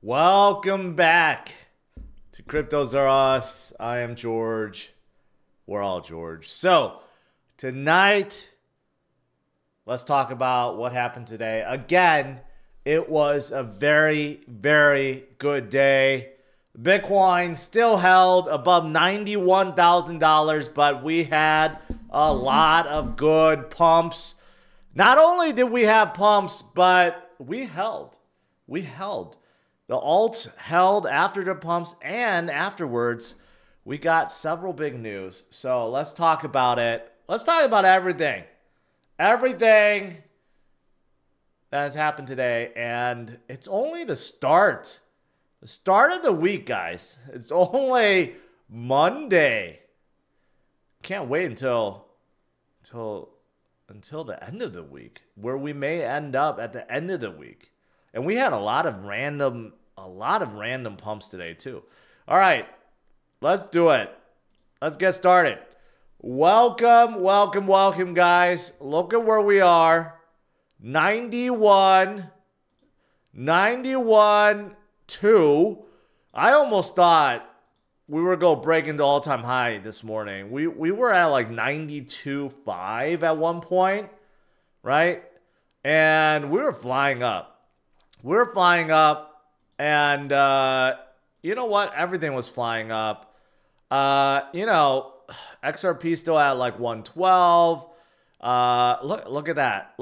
Welcome back to Cryptos Are Us. I am George. We're all George. So, tonight, let's talk about what happened today. Again, it was a very, very good day. Bitcoin still held above $91,000, but we had a lot of good pumps. Not only did we have pumps, but we held. The alts held after the pumps, and afterwards, we got several big news. So let's talk about it. Let's talk about everything. Everything that has happened today. And it's only the start. The start of the week, guys. It's only Monday. Can't wait until the end of the week, where we may end up at the end of the week. And we had a lot of random pumps today too. All right, let's do it. Let's get started. Welcome, guys. Look at where we are. 91, 2. I almost thought we were going to break into all-time high this morning. We were at like 92.5 at one point, right? And we were flying up. And you know what? Everything was flying up. XRP still at like 112. Look at that.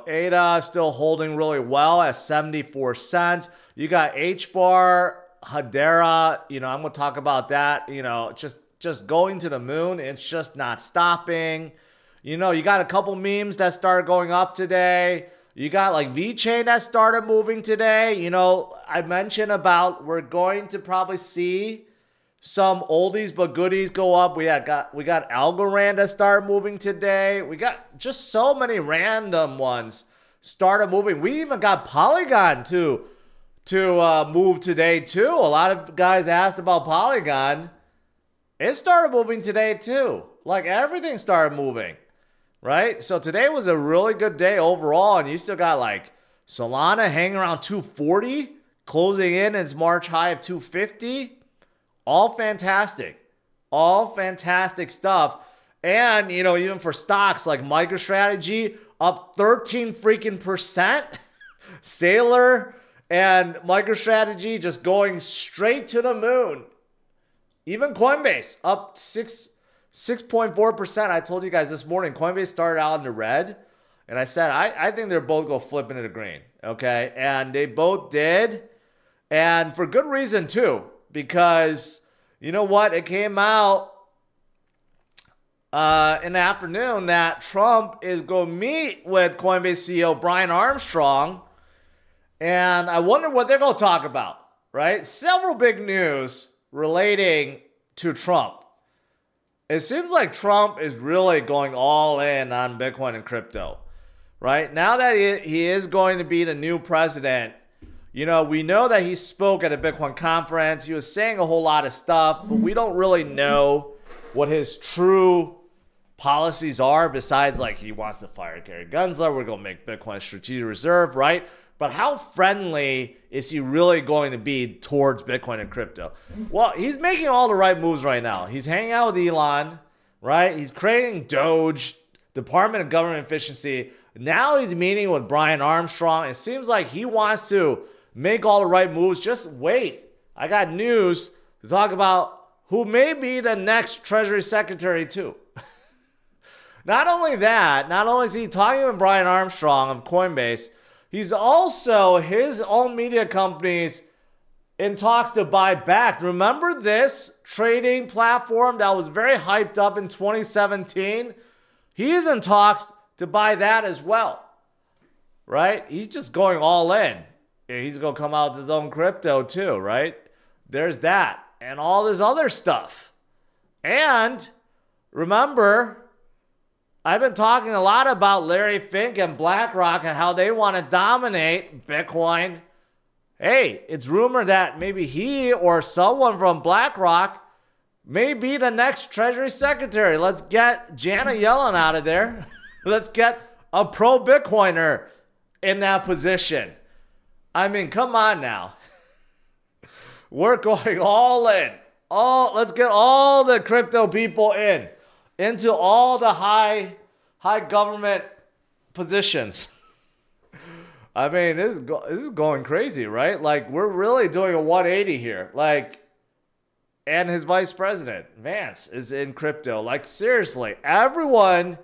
ADA still holding really well at 74 cents. You got HBAR, Hedera. I'm going to talk about that. Just going to the moon. It's just not stopping. You got a couple memes that started going up today. You got like VeChain that started moving today. I mentioned about we're going to probably see some oldies but goodies go up. We got Algorand that started moving today. We got just so many random ones started moving. We even got Polygon to move today too. A lot of guys asked about Polygon. It started moving today too. Like everything started moving. Right? So today was a really good day overall, and you still got like Solana hanging around 240, closing in its March high of 250. All fantastic stuff. And, even for stocks like MicroStrategy, up 13 freaking percent. Sailor and MicroStrategy just going straight to the moon. Even Coinbase up 6.4%. I told you guys this morning, Coinbase started out in the red. And I said, I think they're both going to flip into the green. Okay. And they both did. And for good reason too. Because you know what? It came out in the afternoon that Trump is going to meet with Coinbase CEO Brian Armstrong. And I wonder what they're going to talk about. Right? Several big news relating to Trump. It seems like Trump is really going all in on Bitcoin and crypto, right? Now that he is going to be the new president, we know that he spoke at a Bitcoin conference. He was saying a whole lot of stuff, but we don't really know what his true policies are besides like he wants to fire Gary Gensler. We're going to make Bitcoin a strategic reserve, right? But how friendly is he really going to be towards Bitcoin and crypto? Well, he's making all the right moves right now. He's hanging out with Elon, right? He's creating Doge, Department of Government Efficiency. Now he's meeting with Brian Armstrong. It seems like he wants to make all the right moves. Just wait. I got news to talk about who may be the next Treasury Secretary too. Not only is he talking with Brian Armstrong of Coinbase, he's also his own media companies in talks to buy back. Remember this trading platform that was very hyped up in 2017? He is in talks to buy that as well, right? He's just going all in. He's going to come out with his own crypto too, right? There's that and all this other stuff. And remember, I've been talking a lot about Larry Fink and BlackRock and how they want to dominate Bitcoin. Hey, it's rumored that maybe he or someone from BlackRock may be the next Treasury Secretary. Let's get Janet Yellen out of there. Let's get a pro-Bitcoiner in that position. I mean, come on now. We're going all in. Let's get all the crypto people into all the high government positions. I mean, this is going crazy, right? Like, we're really doing a 180 here. Like, and his vice president, Vance, is in crypto. Like, seriously, everyone,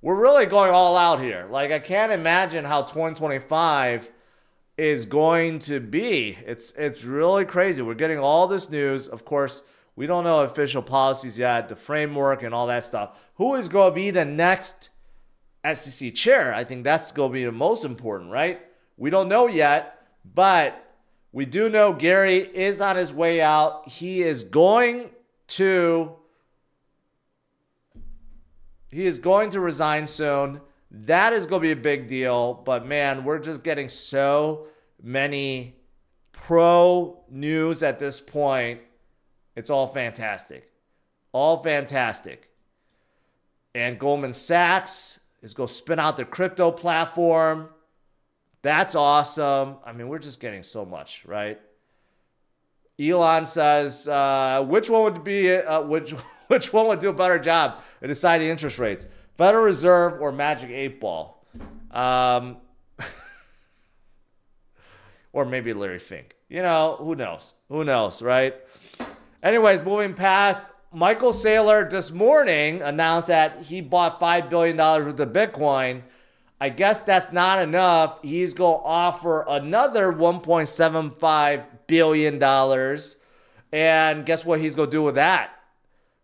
we're really going all out here. Like, I can't imagine how 2025 is going to be. It's really crazy. We're getting all this news. Of course, we don't know official policies yet, the framework and all that stuff. Who is going to be the next SEC chair? I think that's going to be the most important, right? We don't know yet, but we do know Gary is on his way out. He is going to resign soon. That is going to be a big deal. But man, we're just getting so many pro news at this point. It's all fantastic. All fantastic. And Goldman Sachs is going to spin out their crypto platform. That's awesome. I mean, we're just getting so much, right? Elon says, which one would which one would do a better job at deciding interest rates? Federal Reserve or Magic 8 Ball? Or maybe Larry Fink. You know, who knows? Who knows, right? Anyways, moving past, Michael Saylor this morning announced that he bought $5 billion worth of Bitcoin. I guess that's not enough. He's going to offer another $1.75 billion. And guess what he's going to do with that?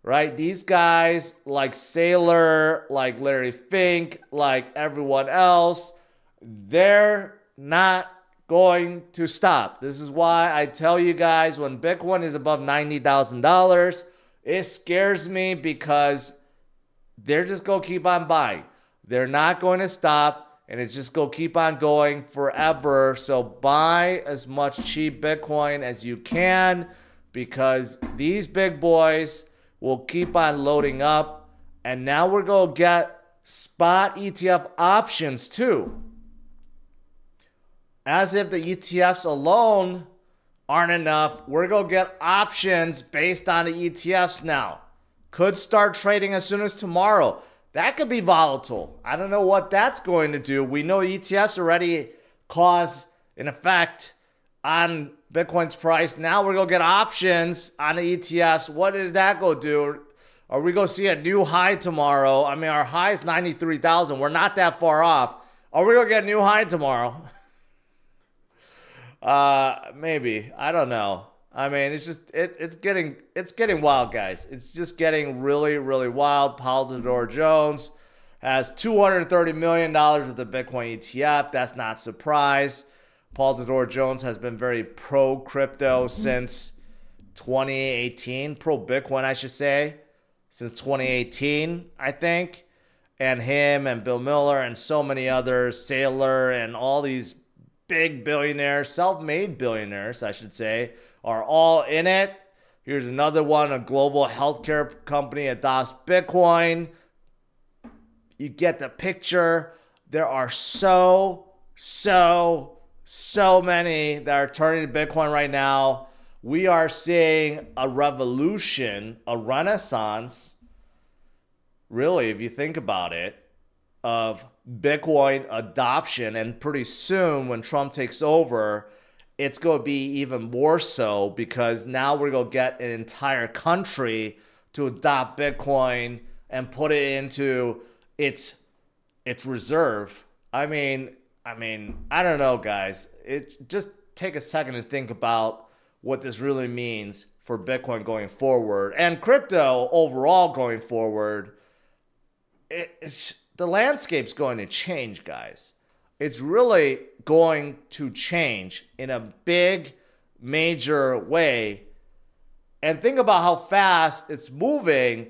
Right? These guys like Saylor, like Larry Fink, like everyone else, they're not going to stop. This is why I tell you guys, when Bitcoin is above $90,000, it scares me because they're just going to keep on buying. They're not going to stop, and it's just going to keep on going forever. So buy as much cheap Bitcoin as you can, because these big boys will keep on loading up. And now we're going to get spot ETF options too. As if the ETFs alone aren't enough, we're going to get options based on the ETFs now. Could start trading as soon as tomorrow. That could be volatile. I don't know what that's going to do. We know ETFs already cause an effect on Bitcoin's price. Now we're going to get options on the ETFs. What is that going to do? Are we going to see a new high tomorrow? I mean, our high is 93,000. We're not that far off. Are we going to get a new high tomorrow? Maybe. I don't know. I mean, it's just it's getting wild, guys. It's just getting really, really wild. Paul Tudor Jones has $230 million with the Bitcoin ETF. That's not a surprise. Paul Tudor Jones has been very pro crypto since 2018. Pro Bitcoin, I should say, since 2018, I think. And him and Bill Miller and so many others, Saylor and all these big billionaires, self-made billionaires, I should say, are all in it. Here's another one. A global healthcare company adopts Bitcoin. You get the picture. There are so many that are turning to Bitcoin right now. We are seeing a revolution, a renaissance, really, if you think about it, of Bitcoin adoption. And pretty soon, when Trump takes over, it's going to be even more so, because now we're going to get an entire country to adopt Bitcoin and put it into its reserve. I mean, I don't know, guys. Just take a second and think about what this really means for Bitcoin going forward and crypto overall going forward. The landscape's going to change, guys. It's really going to change in a big, major way. And think about how fast it's moving.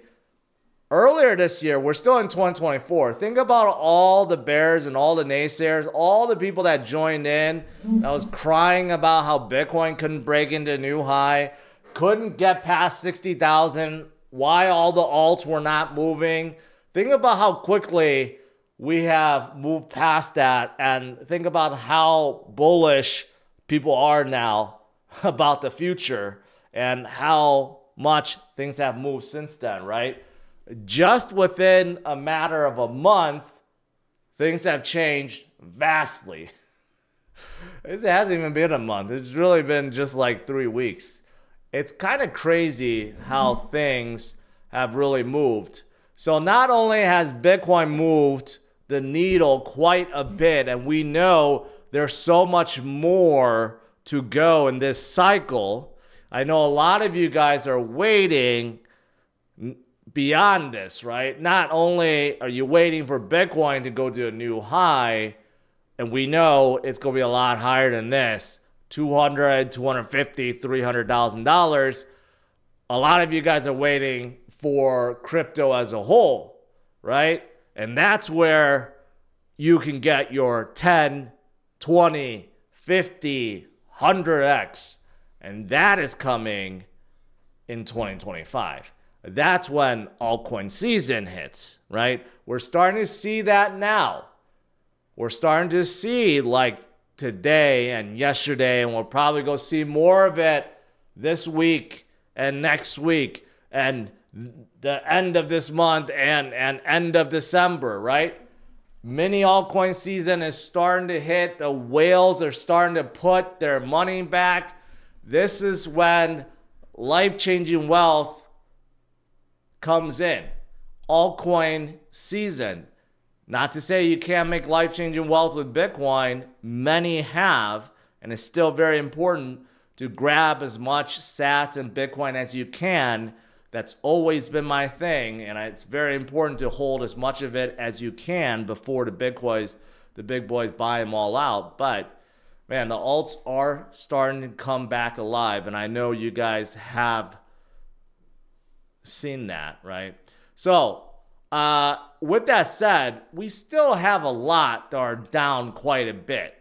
Earlier this year, we're still in 2024. Think about all the bears and all the naysayers, all the people that joined in, that was crying about how Bitcoin couldn't break into a new high, couldn't get past 60,000, why all the alts were not moving. Think about how quickly we have moved past that, and think about how bullish people are now about the future. and how much things have moved since then, right? Just within a matter of a month, things have changed vastly. It hasn't even been a month. It's really been just like 3 weeks. It's kind of crazy how things have really moved. So not only has Bitcoin moved the needle quite a bit, and we know there's so much more to go in this cycle. I know a lot of you guys are waiting beyond this, right? Not only are you waiting for Bitcoin to go to a new high, and we know it's going to be a lot higher than this, $200,000, $250,000, $300,000. A lot of you guys are waiting for crypto as a whole, right? And that's where you can get your 10, 20, 50, 100x. And that is coming in 2025. That's when altcoin season hits, right? We're starting to see that now. We're starting to see like today and yesterday, and we'll probably go see more of it this week and next week and the end of this month and end of December, right? Mini altcoin season is starting to hit. The whales are starting to put their money back. This is when life-changing wealth comes in. Altcoin season. Not to say you can't make life-changing wealth with Bitcoin. Many have, and it's still very important to grab as much sats and Bitcoin as you can. That's always been my thing, and it's very important to hold as much of it as you can before the big boys buy them all out. But man, the alts are starting to come back alive, and I know you guys have seen that, right? So with that said, we still have a lot that are down quite a bit,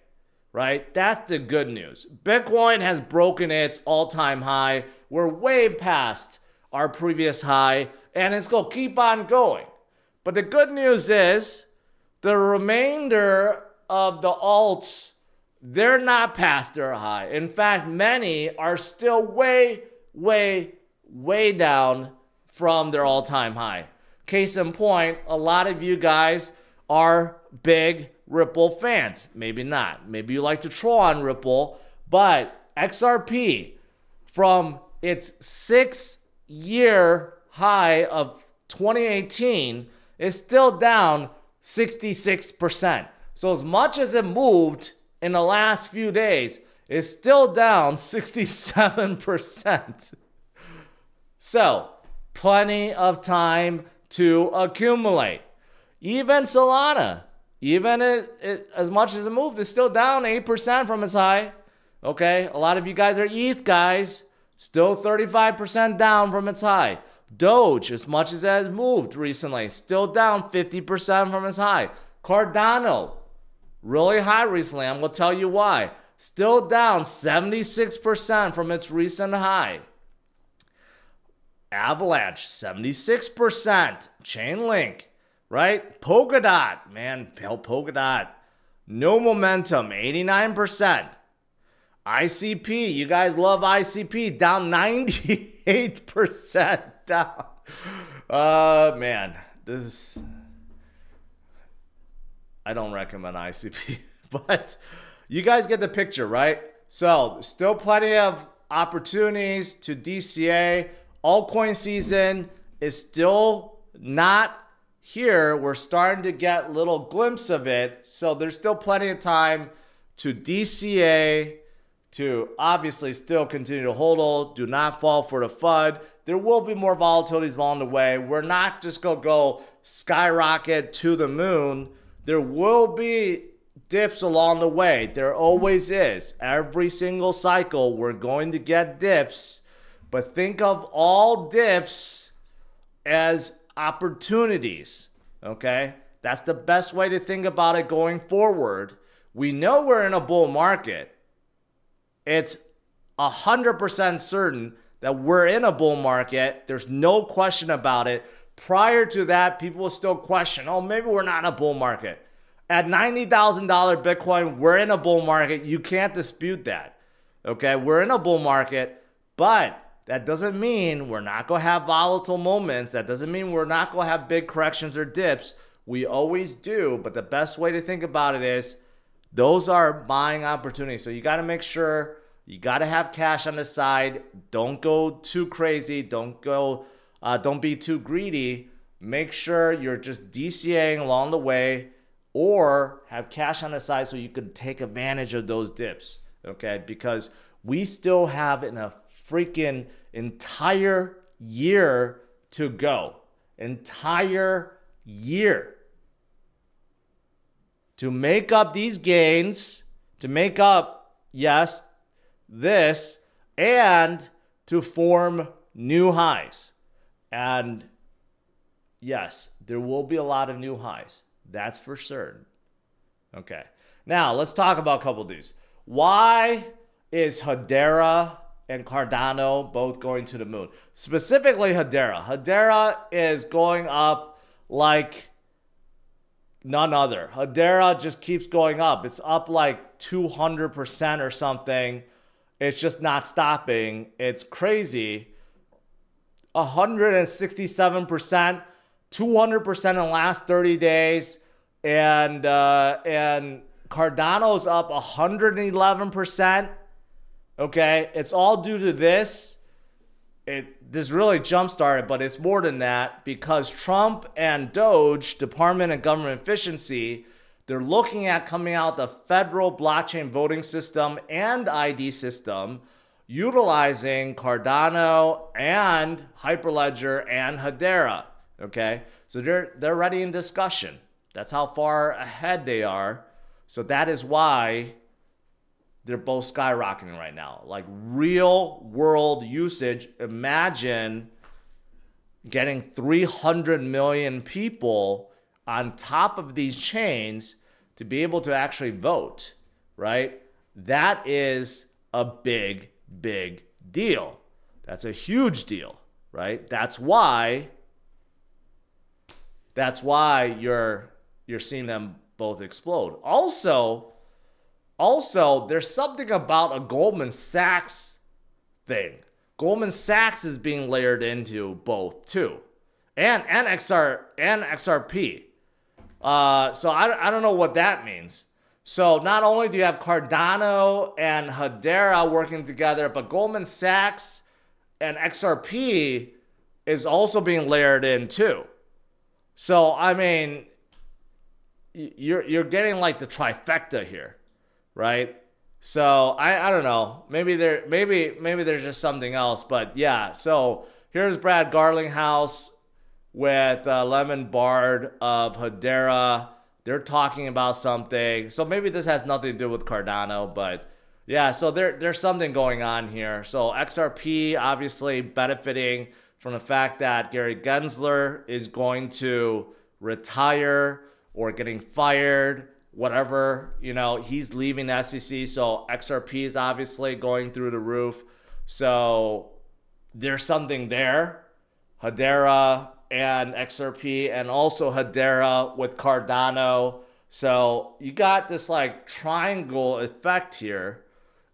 right? That's the good news. Bitcoin has broken its all-time high. We're way past our previous high, and it's going to keep on going. But the good news is the remainder of the alts, they're not past their high. In fact, many are still way, way, way down from their all-time high. Case in point, a lot of you guys are big Ripple fans. Maybe not. Maybe you like to troll on Ripple, but XRP from its 6-year high of 2018 is still down 66%. So as much as it moved in the last few days, it's still down 67%. So plenty of time to accumulate. Even Solana, even as much as it moved, it's still down 8% from its high. Okay, a lot of you guys are ETH guys, still 35% down from its high. Doge, as much as it has moved recently, still down 50% from its high. Cardano, really high recently. I'm going to tell you why. Still down 76% from its recent high. Avalanche, 76%. Chainlink, right? Polkadot, man, Polkadot. No momentum, 89%. ICP, you guys love ICP, down 98% down. Man, I don't recommend ICP, but you guys get the picture, right? So, still plenty of opportunities to DCA. Altcoin season is still not here. We're starting to get little glimpse of it. So there's still plenty of time to DCA, to obviously still continue to hodl. Do not fall for the FUD. There will be more volatilities along the way. We're not just going to go skyrocket to the moon. There will be dips along the way. There always is. Every single cycle, we're going to get dips. But think of all dips as opportunities, okay? That's the best way to think about it going forward. We know we're in a bull market. It's 100% certain that we're in a bull market. There's no question about it. Prior to that, people will still question, oh, maybe we're not in a bull market. At $90,000 Bitcoin, we're in a bull market. You can't dispute that, okay? We're in a bull market, but that doesn't mean we're not going to have volatile moments. That doesn't mean we're not going to have big corrections or dips. We always do, but the best way to think about it is those are buying opportunities. So you got to make sure you got to have cash on the side. Don't go too crazy. Don't be too greedy. Make sure you're just DCAing along the way, or have cash on the side so you can take advantage of those dips, okay? Because we still have a freaking entire year to go. Entire year to make up these gains, to make up, yes, this, and to form new highs. And yes, there will be a lot of new highs. That's for certain. Okay. Now, let's talk about a couple of these. Why is Hedera and Cardano both going to the moon? Specifically Hedera. Hedera is going up like none other. Hedera just keeps going up. It's up like 200% or something. It's just not stopping. It's crazy. 167%. 200% in the last 30 days, and Cardano's up 111%. Okay, it's all due to this. This really jump-started, but it's more than that, because Trump and Doge, Department of Government Efficiency, they're looking at coming out the federal blockchain voting system and ID system, utilizing Cardano and Hyperledger and Hedera. Okay, so they're already in discussion. That's how far ahead they are. So that is why they're both skyrocketing right now. Like real world usage. Imagine getting 300 million people on top of these chains to be able to actually vote, right? That is a big, big deal. That's a huge deal, right? That's why you're seeing them both explode. Also, there's something about a Goldman Sachs thing. Goldman Sachs is being layered into both too, and XRP. So I don't know what that means. So not only do you have Cardano and Hedera working together, but Goldman Sachs and XRP is also being layered in too. So, I mean, you're getting like the trifecta here, right? So I don't know. Maybe there's just something else, but yeah. So here's Brad Garlinghouse with Lemon Bard of Hedera. They're talking about something. So maybe this has nothing to do with Cardano, but yeah. So there's something going on here. So XRP obviously benefiting from the fact that Gary Gensler is going to retire or getting fired, whatever, he's leaving the SEC. So XRP is obviously going through the roof. So there's something there. Hedera and XRP, and also Hedera with Cardano. So you got this like triangle effect here.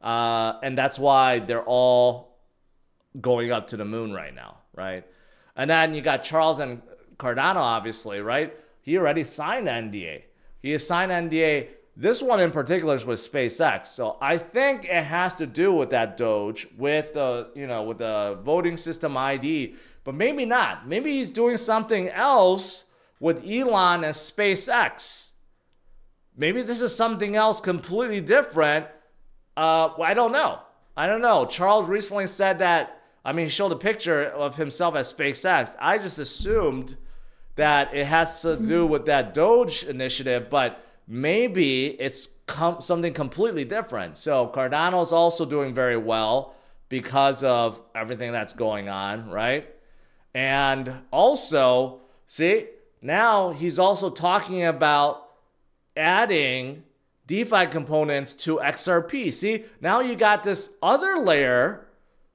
And that's why they're all going up to the moon right now, right? And then you got Charles and Cardano, obviously, right? He already signed the NDA. He has signed NDA. This one in particular is with SpaceX. So I think it has to do with that Doge, with the, with the voting system ID, but maybe not. Maybe he's doing something else with Elon and SpaceX. Maybe this is something else completely different. I don't know. Charles recently said that, he showed a picture of himself at SpaceX. I just assumed that it has to do with that Doge initiative, but maybe it's something completely different. So Cardano's also doing very well because of everything that's going on, right? And also, see, now he's also talking about adding DeFi components to XRP. See, now you got this other layer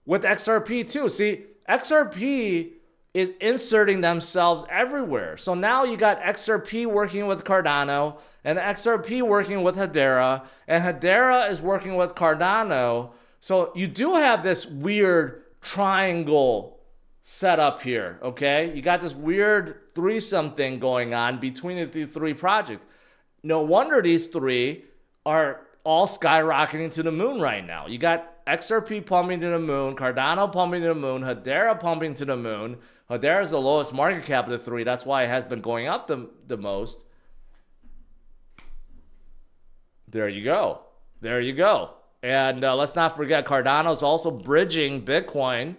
with XRP too. See, XRP is inserting themselves everywhere. So now you got XRP working with Cardano, and XRP working with Hedera, and Hedera is working with Cardano. So you do have this weird triangle setup here, okay? You got this weird threesome thing going on between the three projects. No wonder these three are all skyrocketing to the moon right now. You got XRP pumping to the moon, Cardano pumping to the moon, Hedera pumping to the moon. Hedera is the lowest market cap of the three. That's why it has been going up the most. There you go. There you go. And let's not forget, Cardano is also bridging Bitcoin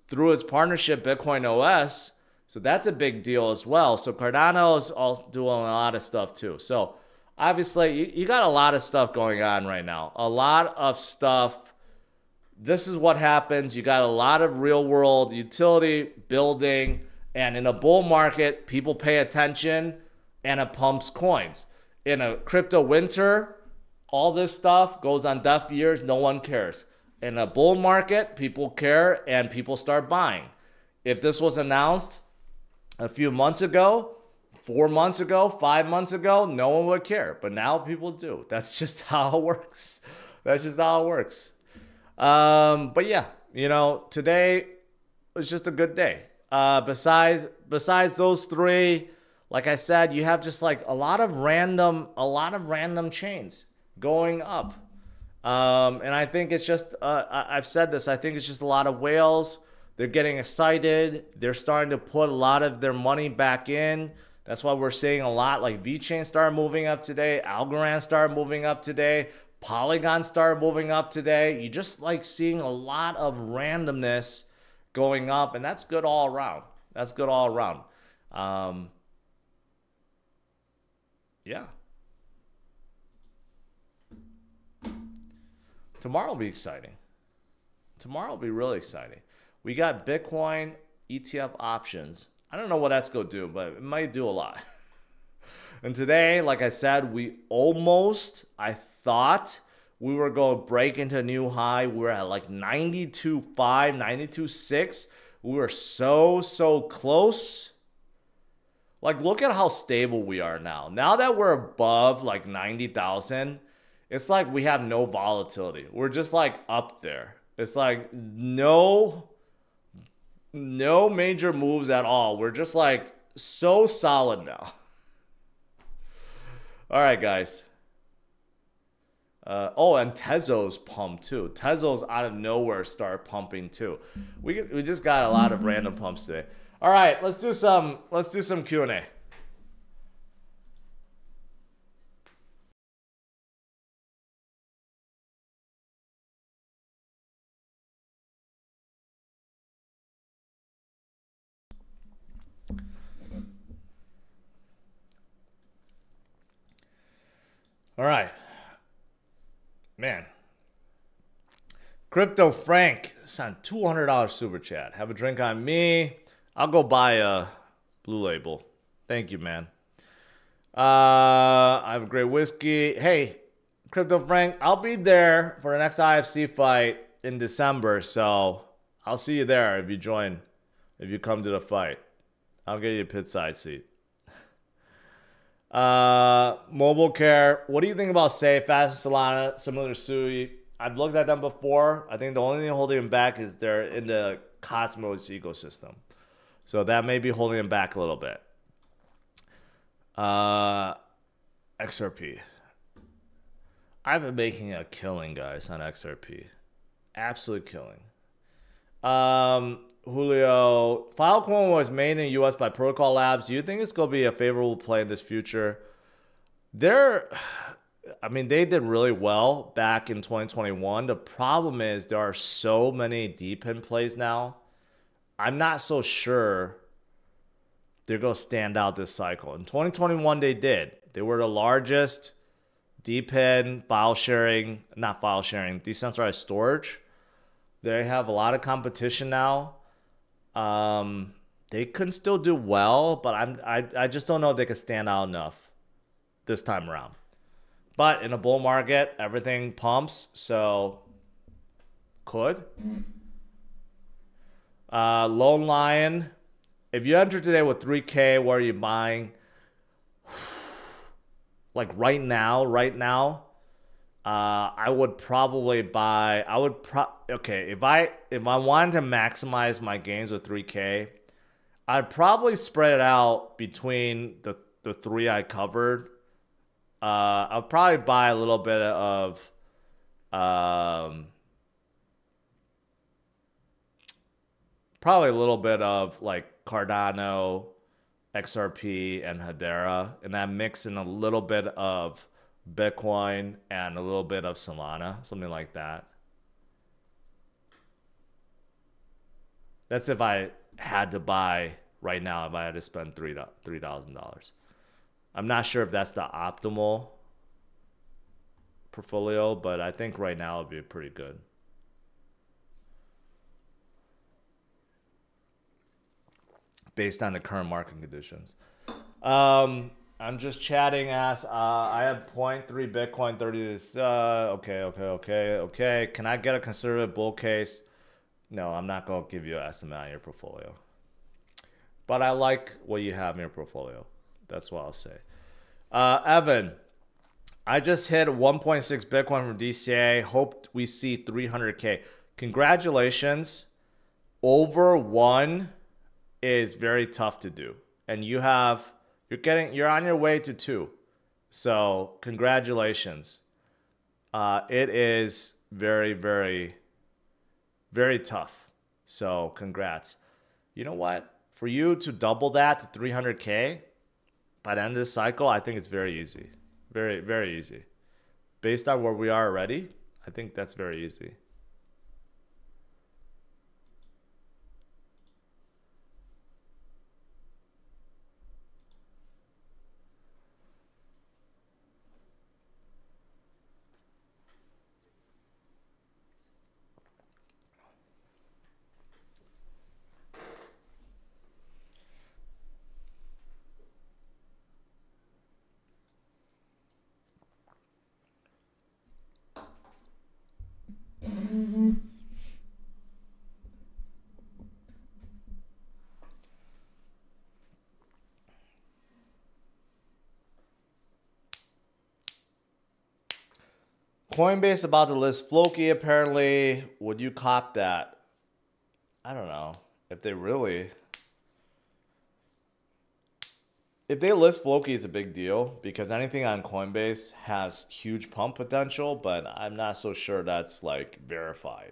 through its partnership, Bitcoin OS. So that's a big deal as well. So Cardano is also doing a lot of stuff too. So obviously, you got a lot of stuff going on right now. A lot of stuff. This is what happens. You got a lot of real world utility building. And in a bull market, people pay attention and it pumps coins. In a crypto winter, all this stuff goes on deaf ears. No one cares. In a bull market, people care and people start buying. If this was announced a few months ago, 4 months ago, 5 months ago, no one would care. But now people do. That's just how it works. That's just how it works. But yeah, you know, today was just a good day. Besides those three, like I said, you have just like a lot of random chains going up. And I think it's just, I've said this, I think it's just a lot of whales. They're getting excited. They're starting to put a lot of their money back in. That's why we're seeing a lot like VeChain started moving up today. Algorand started moving up today. Polygon started moving up today. You just like seeing a lot of randomness going up, and that's good all around. That's good all around. Yeah. Tomorrow will be exciting. Tomorrow will be really exciting. We got Bitcoin ETF options. I don't know what that's going to do, but it might do a lot. And today, like I said, I thought we were going to break into a new high. We were at like 92.5, 92.6. We were so close. Like, look at how stable we are now. Now that we're above like 90,000, it's like we have no volatility. We're just like up there. It's like no major moves at all. We're just like so solid now. All right, guys. Oh, and Tezos pumped too. Tezos out of nowhere start pumping too. We just got a lot of random pumps today. All right, let's do some Q&A. All right. Man. Crypto Frank sent $200 super chat. Have a drink on me. I'll go buy a Blue Label. Thank you, man. I have a great whiskey. Hey, Crypto Frank, I'll be there for the next IFC fight in December. So I'll see you there if you join, if you come to the fight. I'll get you a pit side seat. Mobile Care, what do you think about Safe, Fast Solana, similar to Sui? I've looked at them before. I think the only thing holding them back is they're in the Cosmos ecosystem. So that may be holding them back a little bit. XRP. I've been making a killing, guys, on XRP. Absolute killing. Julio, Filecoin was made in the U.S. by Protocol Labs. Do you think it's going to be a favorable play in this future? They did really well back in 2021. The problem is there are so many DePIN plays now. I'm not so sure they're going to stand out this cycle. In 2021, they did. They were the largest DePIN decentralized storage. They have a lot of competition now. They can still do well, but I just don't know if they can stand out enough this time around. But in a bull market, everything pumps, so could. Lone Lion, if you enter today with 3K, what are you buying? Like right now, I would probably buy. Okay, if I wanted to maximize my gains with 3K, I'd probably spread it out between the three I covered. I'll probably buy a little bit of um, probably a little bit of like Cardano, XRP, and Hedera, and then mix in a little bit of Bitcoin and a little bit of Solana, something like that. That's if I had to buy right now, if I had to spend $3,000. I'm not sure if that's the optimal portfolio, but I think right now it'd be pretty good. Based on the current market conditions. I'm just chatting as I have 0.3 Bitcoin, 30 this. Okay. Can I get a conservative bull case? No, I'm not going to give you an estimate on your portfolio. But I like what you have in your portfolio. That's what I'll say. Evan, I just hit 1.6 Bitcoin from DCA. Hope we see 300K. Congratulations. Over one is very tough to do. And you're on your way to two. So congratulations. It is very, very, very tough. So congrats. You know what? For you to double that to 300K by the end of this cycle, I think it's very easy. Very, very easy. Based on where we are already, I think that's very easy. Coinbase about to list Floki apparently. Would you cop that? I don't know. If they list Floki, it's a big deal because anything on Coinbase has huge pump potential, but I'm not so sure that's like verified.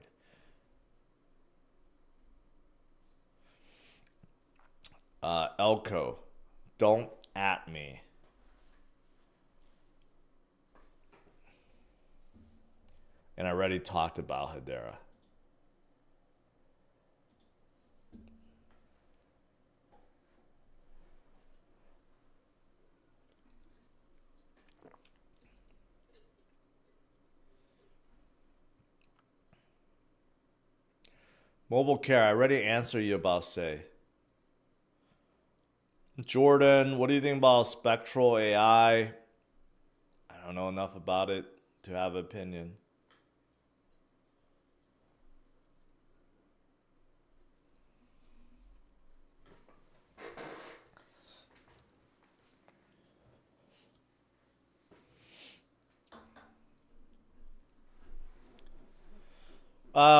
Elko, don't at me. And I already talked about Hedera. Mobile care, I already answered you about Say. Jordan, what do you think about Spectral AI? I don't know enough about it to have an opinion.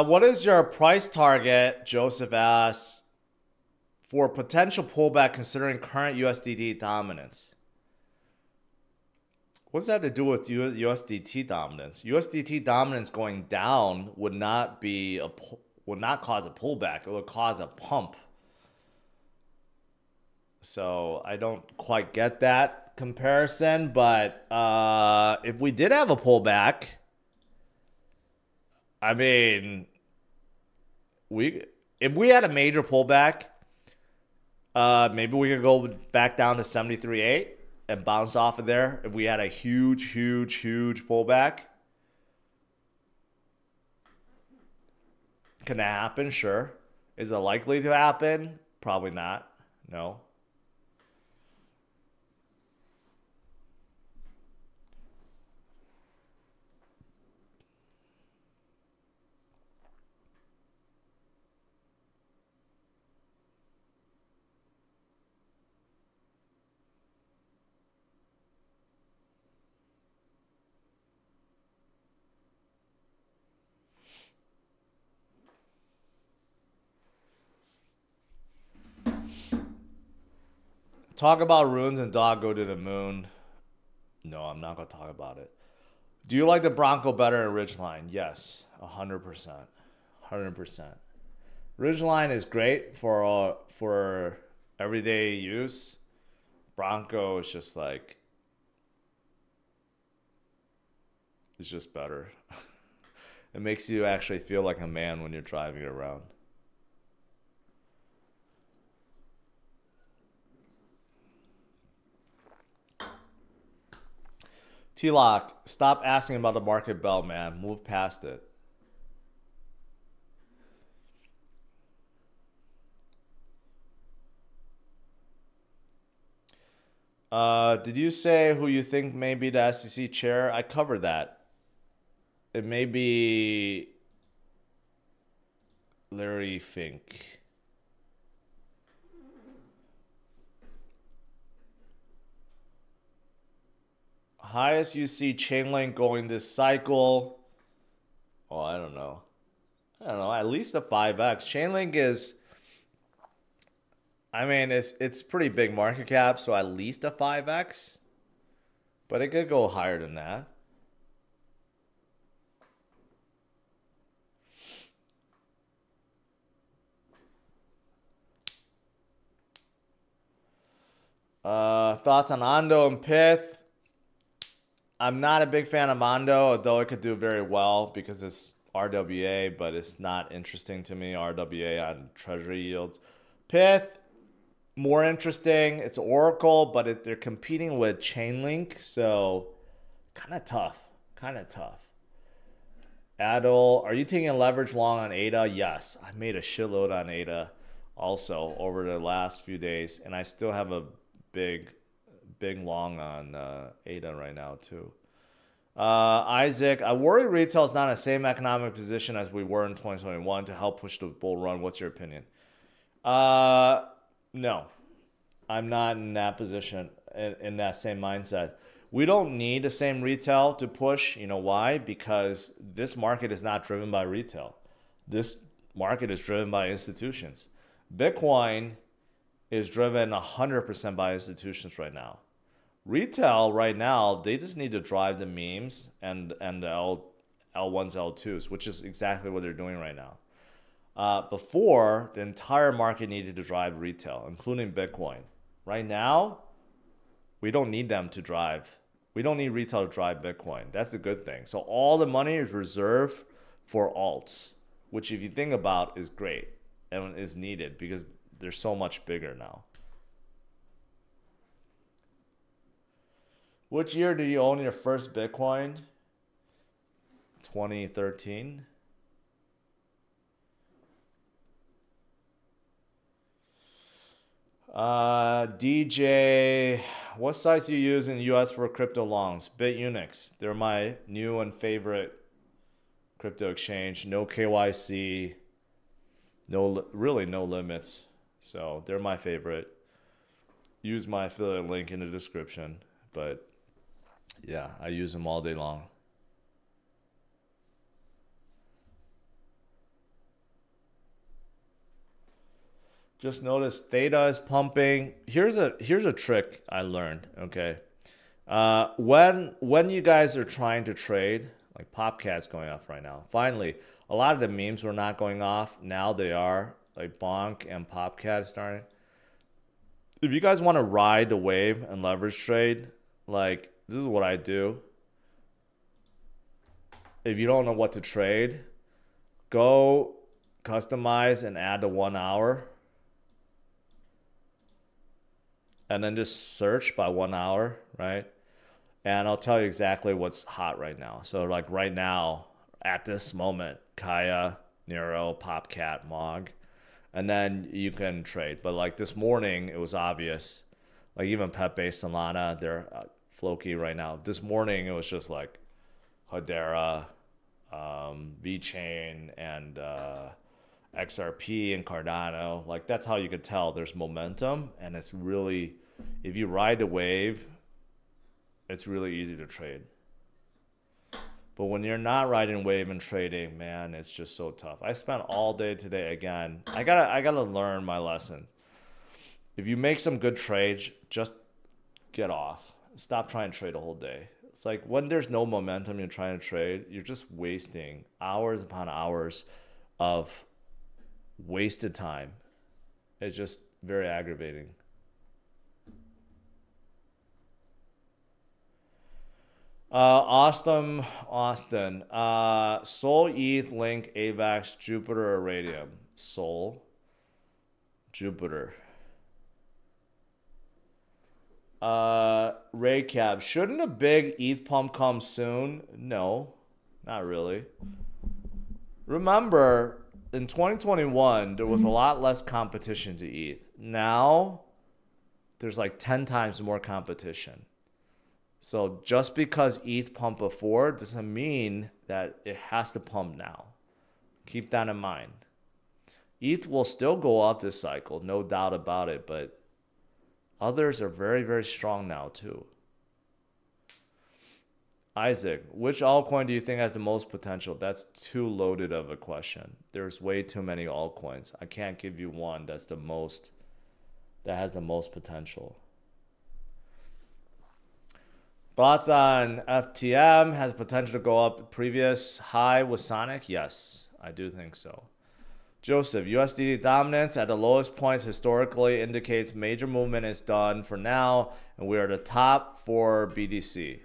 What is your price target, Joseph asks, for potential pullback considering current USDT dominance? What's that to do with USDT dominance? USDT dominance going down would not cause a pullback. It would cause a pump. So I don't quite get that comparison, but if we did have a pullback, I mean, if we had a major pullback, maybe we could go back down to 73.8 and bounce off of there. If we had a huge pullback, can that happen? Sure. Is it likely to happen? Probably not. No. Talk about runes and dog go to the moon. No, I'm not gonna talk about it. Do you like the Bronco better than Ridgeline? Yes, 100%, 100%. Ridgeline is great for everyday use. Bronco is just like, it's just better. It makes you actually feel like a man when you're driving around. T-Lock, stop asking about the market bell, man. Move past it. Did you say who you think may be the SEC chair? I covered that. It may be Larry Fink. Highest you see Chainlink going this cycle. Oh, I don't know. At least a 5x. Chainlink is, I mean, it's pretty big market cap, so at least a 5x. But it could go higher than that. Thoughts on Ondo and Pith? I'm not a big fan of Mondo, although it could do very well because it's RWA, but it's not interesting to me, RWA on treasury yields. Pith, more interesting. It's Oracle, but they're competing with Chainlink, so kind of tough. Kind of tough. Adol, are you taking a leverage long on ADA? Yes, I made a shitload on ADA also over the last few days, and I still have a big long on ADA right now too. Isaac, I worry retail is not in the same economic position as we were in 2021 to help push the bull run. What's your opinion? No, I'm not in that position, in that same mindset. We don't need the same retail to push. You know why? Because this market is not driven by retail. This market is driven by institutions. Bitcoin is driven 100% by institutions right now. Retail right now, they just need to drive the memes and the L1s, L2s, which is exactly what they're doing right now. Before, the entire market needed to drive retail, including Bitcoin. Right now, we don't need them to drive. We don't need retail to drive Bitcoin. That's a good thing. So all the money is reserved for alts, which if you think about is great and is needed because they're so much bigger now. Which year did you own your first Bitcoin? 2013. DJ, what sites do you use in the US for crypto longs? BitUnix. They're my new and favorite crypto exchange. No KYC, really no limits. So they're my favorite. Use my affiliate link in the description. But yeah, I use them all day long. Just notice theta is pumping. Here's a trick I learned. Okay, when you guys are trying to trade, like Popcat's going off right now. Finally, a lot of the memes were not going off. Now they are. Like Bonk and Popcat starting. If you guys want to ride the wave and leverage trade, like this is what I do. If you don't know what to trade, go customize and add the 1 hour. And then just search by 1 hour, right? And I'll tell you exactly what's hot right now. So like right now, at this moment, Kaya, Nero, Popcat, Mog. And then you can trade. But like this morning, it was obvious. Like even Pepe, Solana, they're Floki right now. This morning, it was just like Hedera, VeChain, and XRP and Cardano. Like that's how you could tell there's momentum, and it's really, if you ride the wave, it's really easy to trade. But when you're not riding wave and trading, man, it's just so tough. I spent all day today again. I gotta learn my lesson. If you make some good trades, just get off. Stop trying to trade a whole day. It's like when there's no momentum you're trying to trade, you're just wasting hours upon hours of wasted time. It's just very aggravating. Austin, Sol, ETH, Link, AVAX, Jupiter, or Radium? Sol, Jupiter. Raycab, shouldn't a big ETH pump come soon? No, not really. Remember, in 2021, there was a lot less competition to ETH. Now, there's like 10 times more competition. So just because ETH pumped before doesn't mean that it has to pump now. Keep that in mind. ETH will still go up this cycle, no doubt about it, but others are very, very strong now too. Isaac, which altcoin do you think has the most potential? That's too loaded of a question. There's way too many altcoins. I can't give you one that has the most potential. Thoughts on FTM? Has potential to go up previous high with Sonic? Yes, I do think so. Joseph, USDT dominance at the lowest points historically indicates major movement is done for now, and we are the top for BTC.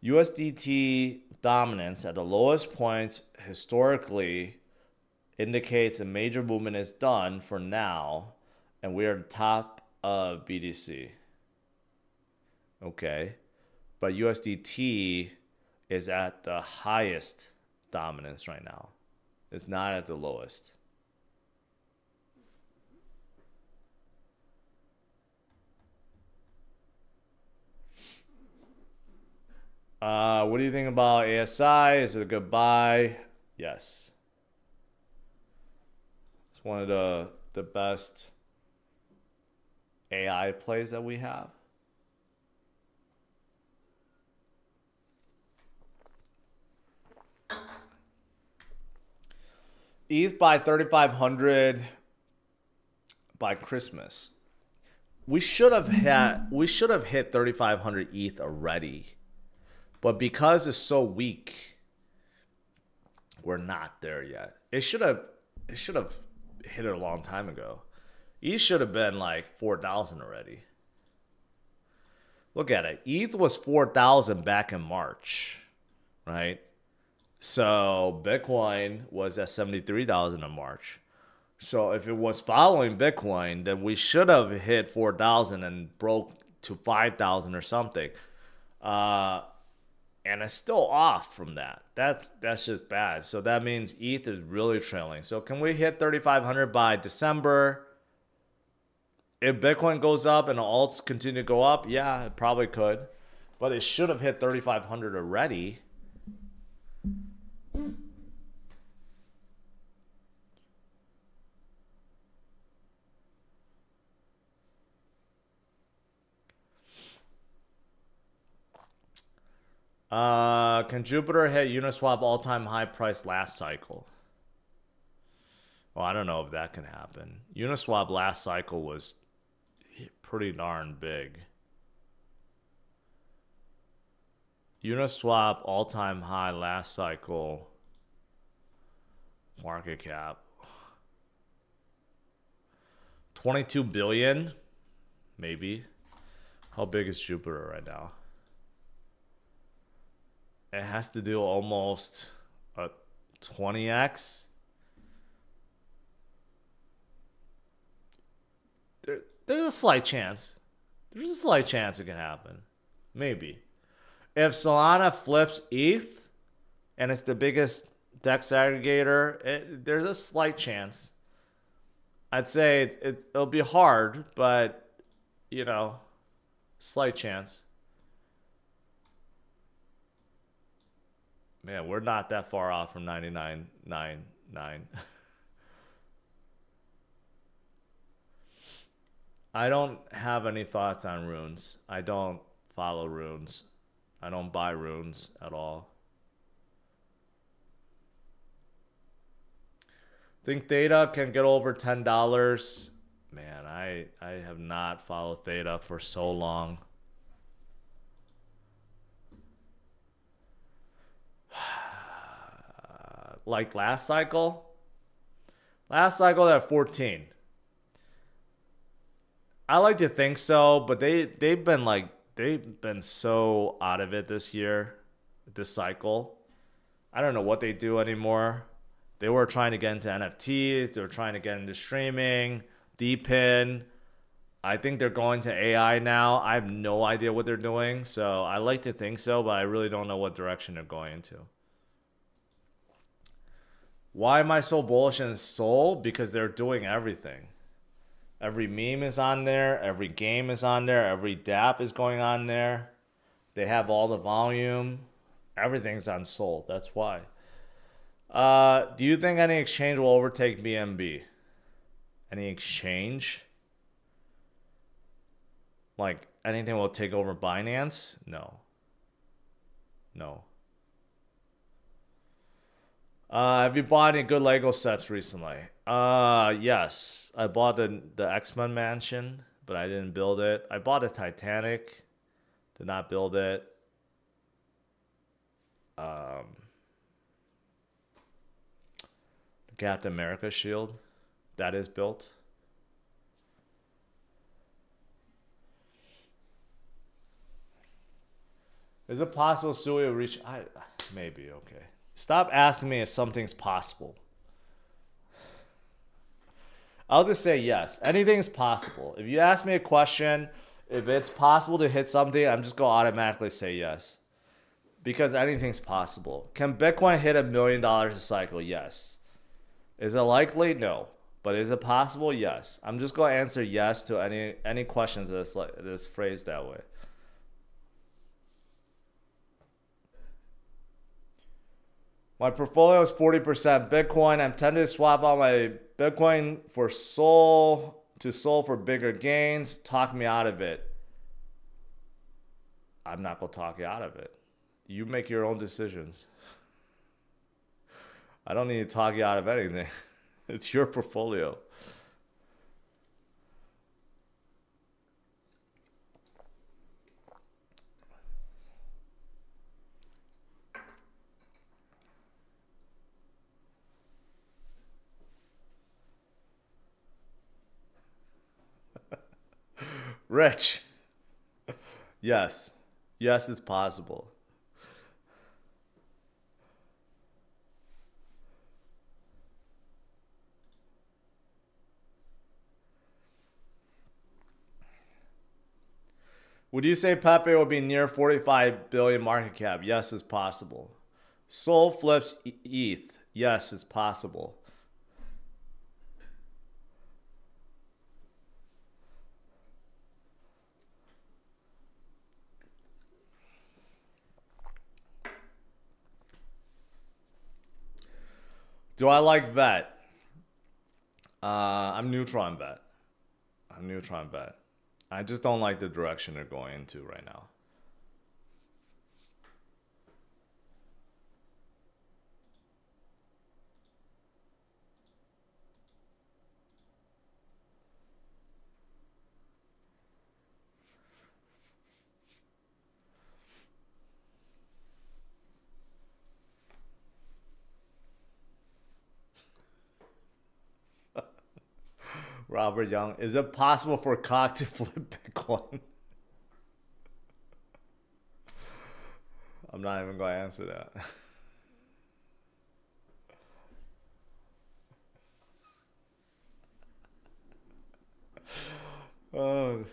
USDT dominance at the lowest points historically indicates a major movement is done for now, and we are the top of BTC. Okay. But USDT is at the highest dominance right now. It's not at the lowest. What do you think about ASI? Is it a good buy? Yes. It's one of the best AI plays that we have. ETH by 3,500 by Christmas. We should have hit 3,500 ETH already. But because it's so weak, we're not there yet. It should have hit it a long time ago. ETH should have been like 4,000 already. Look at it. ETH was 4,000 back in March, right? So Bitcoin was at 73,000 in March. So if it was following Bitcoin, then we should have hit 4,000 and broke to 5,000 or something. And it's still off from that. That's just bad. So that means ETH is really trailing. So can we hit 3,500 by December? If Bitcoin goes up and the alts continue to go up, yeah, it probably could. But it should have hit 3,500 already. Can Jupiter hit Uniswap all-time high price last cycle? Well, I don't know if that can happen. Uniswap last cycle was pretty darn big. Uniswap all-time high last cycle market cap 22 billion, maybe. How big is Jupiter right now? It has to do almost a 20x. There's a slight chance. There's a slight chance it can happen. Maybe. If Solana flips ETH and it's the biggest DEX aggregator, there's a slight chance. I'd say it'll be hard, but, you know, slight chance. Man, we're not that far off from 99.99. I don't have any thoughts on runes. I don't follow runes. I don't buy runes at all. Think Theta can get over $10. Man, I have not followed Theta for so long. Like last cycle? Last cycle at 14. I like to think so, but they've been so out of it this year, this cycle. I don't know what they do anymore. They were trying to get into NFTs, they were trying to get into streaming, DPIN. I think they're going to AI now. I have no idea what they're doing, so I like to think so, but I really don't know what direction they're going into. Why am I so bullish in Sol? Because they're doing everything. Every meme is on there. Every game is on there. Every DApp is going on there. They have all the volume. Everything's on Sol. That's why. Do you think any exchange will overtake BNB? Any exchange? Like anything will take over Binance? No. No. Have you bought any good Lego sets recently? Yes. I bought the X-Men mansion, but I didn't build it. I bought a Titanic, did not build it. The Captain America shield, that is built. Is it possible Sui will reach? Maybe, okay. Stop asking me if something's possible. I'll just say yes. Anything's possible. If you ask me a question, if it's possible to hit something, I'm just going to automatically say yes. Because anything's possible. Can Bitcoin hit $1 million a cycle? Yes. Is it likely? No. But is it possible? Yes. I'm just going to answer yes to any questions that's phrased that way. My portfolio is 40% Bitcoin. I'm tempted to swap out my Bitcoin for Sol to Sol for bigger gains. Talk me out of it. I'm not going to talk you out of it. You make your own decisions. I don't need to talk you out of anything. It's your portfolio. Rich. Yes. Yes, it's possible. Would you say Pepe will be near 45 billion market cap? Yes, it's possible. Sol flips ETH. Yes, it's possible. Do I like VET? I'm neutral on VET. I'm neutral on VET. I just don't like the direction they're going into right now. Robert Young, is it possible for Cock to flip Bitcoin? I'm not even going to answer that. Oh,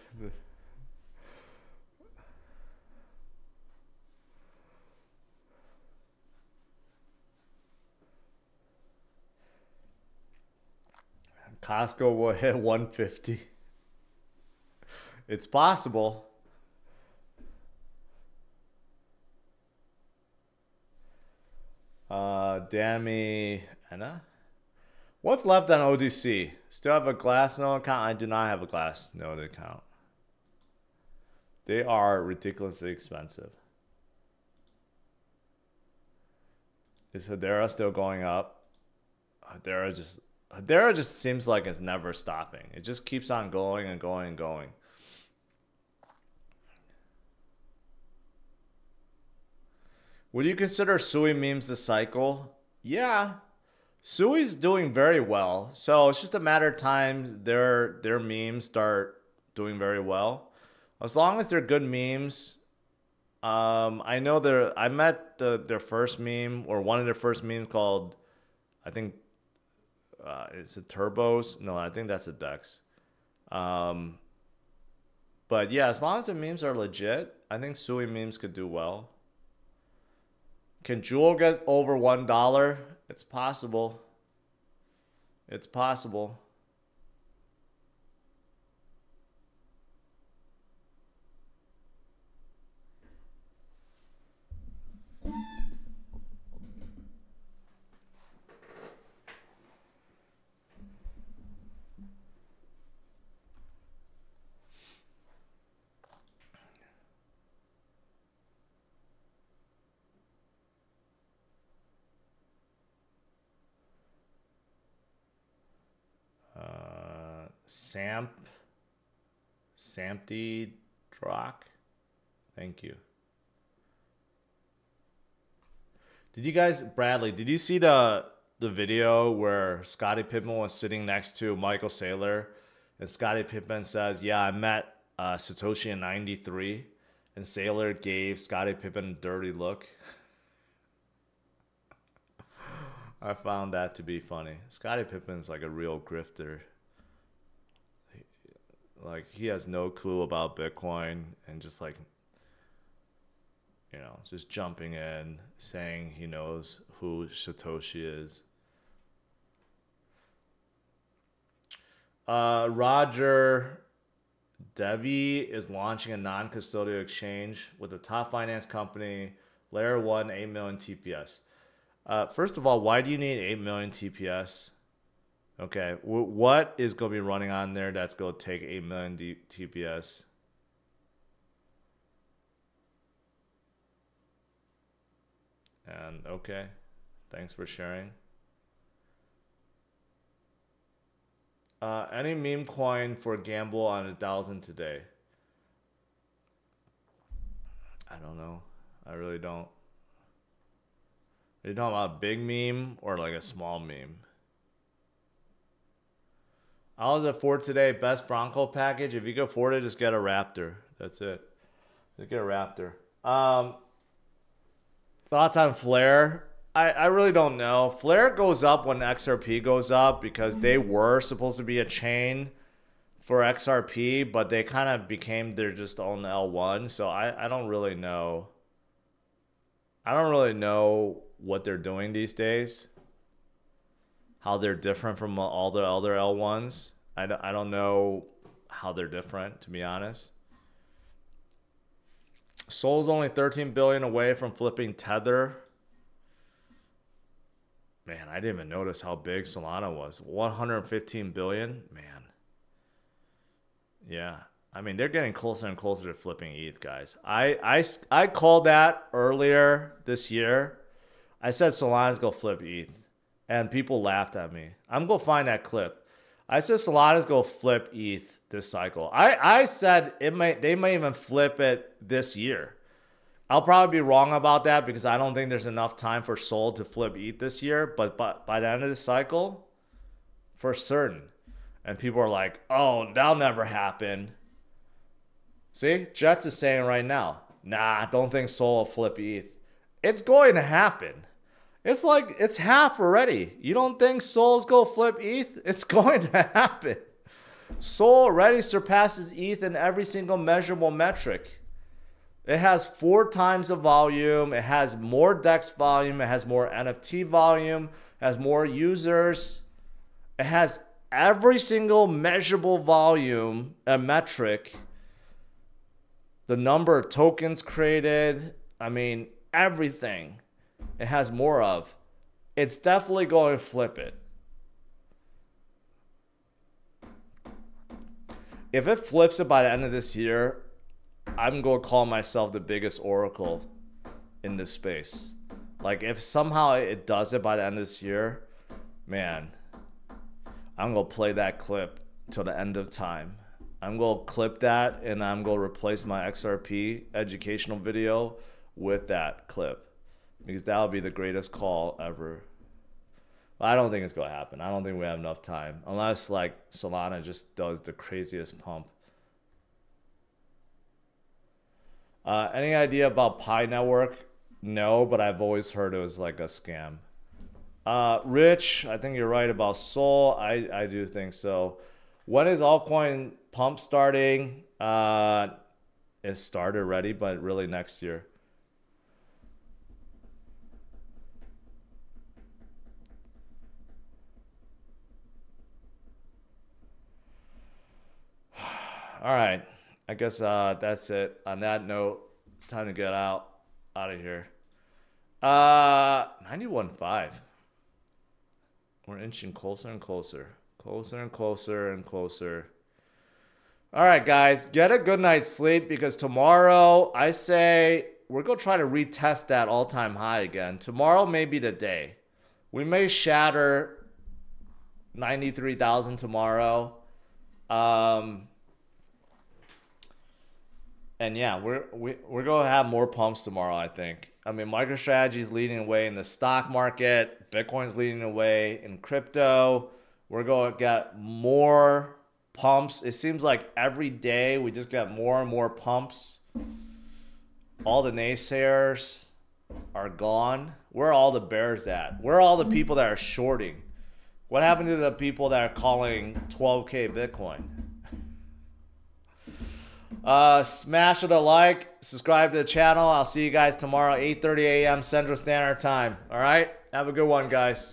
Costco will hit 150. It's possible. Danny Anna? What's left on ODC? Still have a Glassnode account? I do not have a Glassnode account. They are ridiculously expensive. Is Hedera still going up? Hedera just Hedera just seems like it's never stopping. It just keeps on going and going and going. Would you consider Sui memes the cycle? Yeah. Sui's doing very well. So it's just a matter of time their memes start doing very well. As long as they're good memes. I know I met their first meme, or one of their first memes called, I think, is it Turbos? No, I think that's a Dex. But yeah, as long as the memes are legit, I think Sui memes could do well. Can Jewel get over $1? It's possible. It's possible. Sampty Drock. Thank you. Did you guys, Bradley, did you see the video where Scottie Pippen was sitting next to Michael Saylor, and Scottie Pippen says, yeah, I met Satoshi in 93, and Saylor gave Scottie Pippen a dirty look? I found that to be funny. Scottie Pippen's like a real grifter. Like, he has no clue about Bitcoin, and just like, you know, just jumping in, saying he knows who Satoshi is. Roger Devi is launching a non-custodial exchange with a top finance company, Layer 1, 8 million TPS. First of all, why do you need 8 million TPS? Okay, what is going to be running on there that's going to take 8 million TPS? And okay, thanks for sharing. Any meme coin for gamble on 1,000 today? I don't know. I really don't. Are you talking about a big meme or like a small meme? I was at Ford today. Best Bronco package. If you can afford it, just get a Raptor. That's it. Just get a Raptor. Thoughts on Flare? I really don't know. Flare goes up when XRP goes up because they were supposed to be a chain for XRP, but they kind of became their just own L1. So I don't really know. I don't really know what they're doing these days. How they're different from all the other L1s. I don't know how they're different, to be honest. Sol's only 13 billion away from flipping Tether. Man, I didn't even notice how big Solana was. 115 billion? Man. Yeah. I mean, they're getting closer and closer to flipping ETH, guys. I called that earlier this year. I said Solana's going to flip ETH. And people laughed at me. I'm going to find that clip. I said Solana's going to flip ETH this cycle. I said they may even flip it this year. I'll probably be wrong about that because I don't think there's enough time for Sol to flip ETH this year. But by the end of the cycle, for certain. And people are like, oh, that'll never happen. See? Jets is saying right now, nah, don't think Sol will flip ETH. It's going to happen. It's like, it's half already. You don't think Sol's going to flip ETH? It's going to happen. Sol already surpasses ETH in every single measurable metric. It has 4 times the volume. It has more DEX volume. It has more NFT volume. It has more users. It has every single measurable volume and metric. The number of tokens created. I mean, everything. It has more of. It's definitely going to flip it. If it flips it by the end of this year, I'm going to call myself the biggest oracle in this space. Like, if somehow it does it by the end of this year, man, I'm going to play that clip till the end of time. I'm going to clip that and I'm going to replace my XRP educational video with that clip because that'll be the greatest call ever. I don't think it's going to happen. I don't think we have enough time unless like Solana just does the craziest pump. Any idea about Pi Network? No, but I've always heard it was like a scam. Rich, I think you're right about Sol. I do think so. When is altcoin pump starting? It started already, but really next year. All right. I guess that's it. On that note, it's time to get out of here. 91.5. We're inching closer and closer. Closer and closer and closer. All right, guys. Get a good night's sleep because tomorrow, I say, we're going to try to retest that all-time high again. Tomorrow may be the day. We may shatter 93,000 tomorrow. And yeah, we're going to have more pumps tomorrow, I think. I mean, MicroStrategy is leading the way in the stock market. Bitcoin's leading the way in crypto. We're going to get more pumps. It seems like every day we just get more and more pumps. All the naysayers are gone. Where are all the bears at? Where are all the people that are shorting? What happened to the people that are calling 12K Bitcoin? Smash it a like, subscribe to the channel. I'll see you guys tomorrow, 8:30 a.m. Central Standard Time. All right? Have a good one, guys.